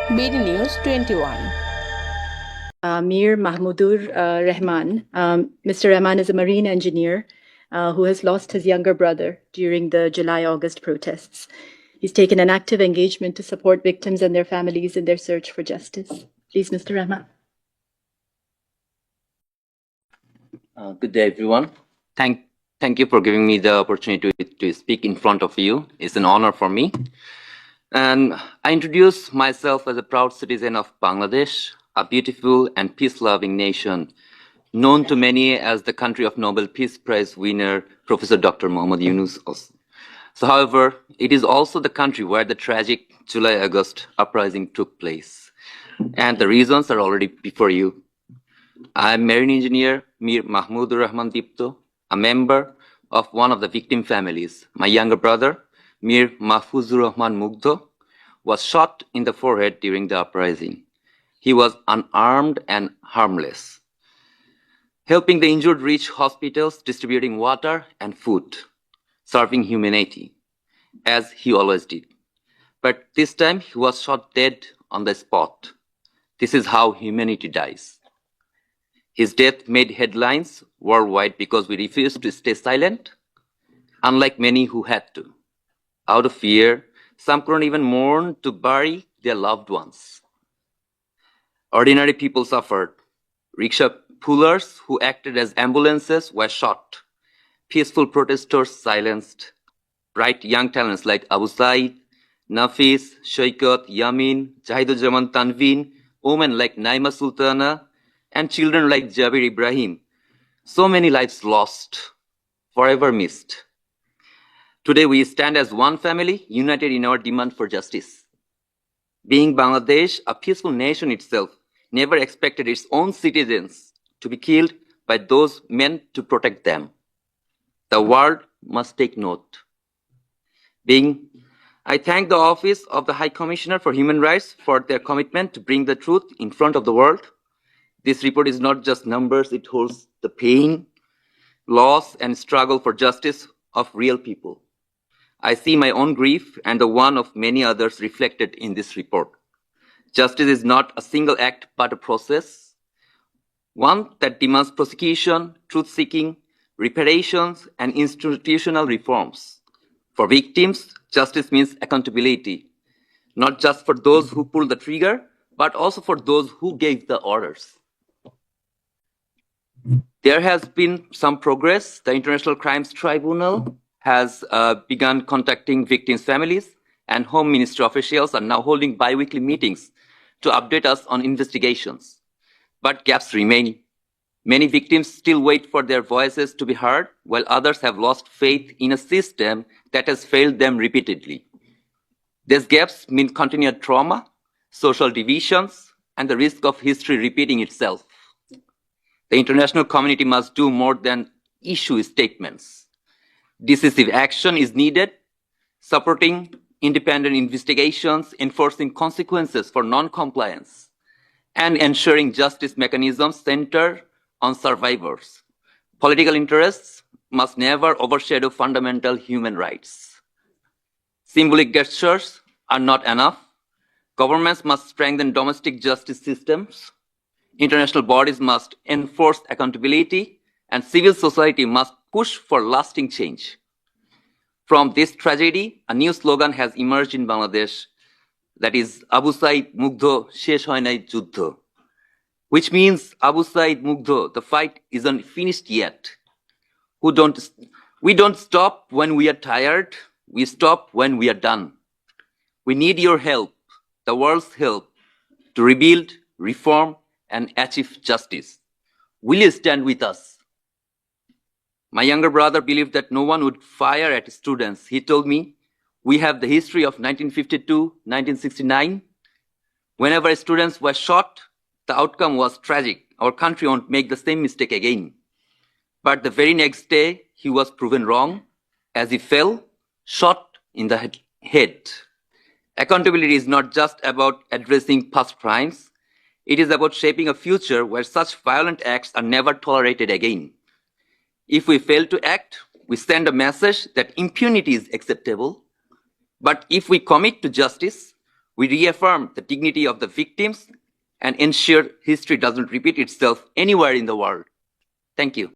BD News 21. Mir Mahmudur Rahman. Mr. Rahman is a marine engineer who has lost his younger brother during the July-August protests. He's taken an active engagement to support victims and their families in their search for justice. Please, Mr. Rahman. Good day, everyone. Thank you for giving me the opportunity to speak in front of you. It's an honor for me. And I introduce myself as a proud citizen of Bangladesh, a beautiful and peace-loving nation, known to many as the country of Nobel Peace Prize winner, Professor Dr. Muhammad Yunus. So, however, it is also the country where the tragic July-August uprising took place. And the reasons are already before you. I am marine engineer Mir Mahmudur Rahman Dipto, a member of one of the victim families. My younger brother, Mir Mahfuzur Rahman Mugdho, was shot in the forehead during the uprising. He was unarmed and harmless, helping the injured reach hospitals, distributing water and food, serving humanity, as he always did. But this time he was shot dead on the spot. This is how humanity dies. His death made headlines worldwide because we refused to stay silent, unlike many who had to. Out of fear, some couldn't even mourn to bury their loved ones. Ordinary people suffered. Rickshaw pullers who acted as ambulances were shot. Peaceful protesters silenced. Bright young talents like Abu Said, Nafis, Shaikat, Yamin, Jahiduzzaman Tanveen, women like Naima Sultana, and children like Jabir Ibrahim. So many lives lost, forever missed. Today we stand as one family, united in our demand for justice. Being Bangladesh, a peaceful nation itself, never expected its own citizens to be killed by those meant to protect them. The world must take note. I thank the Office of the High Commissioner for Human Rights for their commitment to bring the truth in front of the world. This report is not just numbers, it holds the pain, loss, and struggle for justice of real people. I see my own grief and the one of many others reflected in this report. Justice is not a single act, but a process, one that demands prosecution, truth-seeking, reparations, and institutional reforms. For victims, justice means accountability, not just for those who pulled the trigger, but also for those who gave the orders. There has been some progress. The International Crimes Tribunal has begun contacting victims' families, and Home Ministry officials are now holding bi-weekly meetings to update us on investigations. But gaps remain. Many victims still wait for their voices to be heard, while others have lost faith in a system that has failed them repeatedly. These gaps mean continued trauma, social divisions, and the risk of history repeating itself. The international community must do more than issue statements. Decisive action is needed, supporting independent investigations, enforcing consequences for non-compliance, and ensuring justice mechanisms center on survivors. Political interests must never overshadow fundamental human rights. Symbolic gestures are not enough. Governments must strengthen domestic justice systems. International bodies must enforce accountability, and civil society must push for lasting change. From this tragedy, a new slogan has emerged in Bangladesh, that is Abu Said Mugdho Shesh Hoy Nai Juddho, which means Abu Said Mugdho, the fight isn't finished yet. We don't stop when we are tired, we stop when we are done. We need your help, the world's help, to rebuild, reform, and achieve justice. Will you stand with us? My younger brother believed that no one would fire at students. He told me, we have the history of 1952, 1969. Whenever students were shot, the outcome was tragic. Our country won't make the same mistake again. But the very next day, he was proven wrong as he fell, shot in the head. Accountability is not just about addressing past crimes. It is about shaping a future where such violent acts are never tolerated again. If we fail to act, we send a message that impunity is acceptable. But if we commit to justice, We reaffirm the dignity of the victims and ensure history doesn't repeat itself anywhere in the world. Thank you.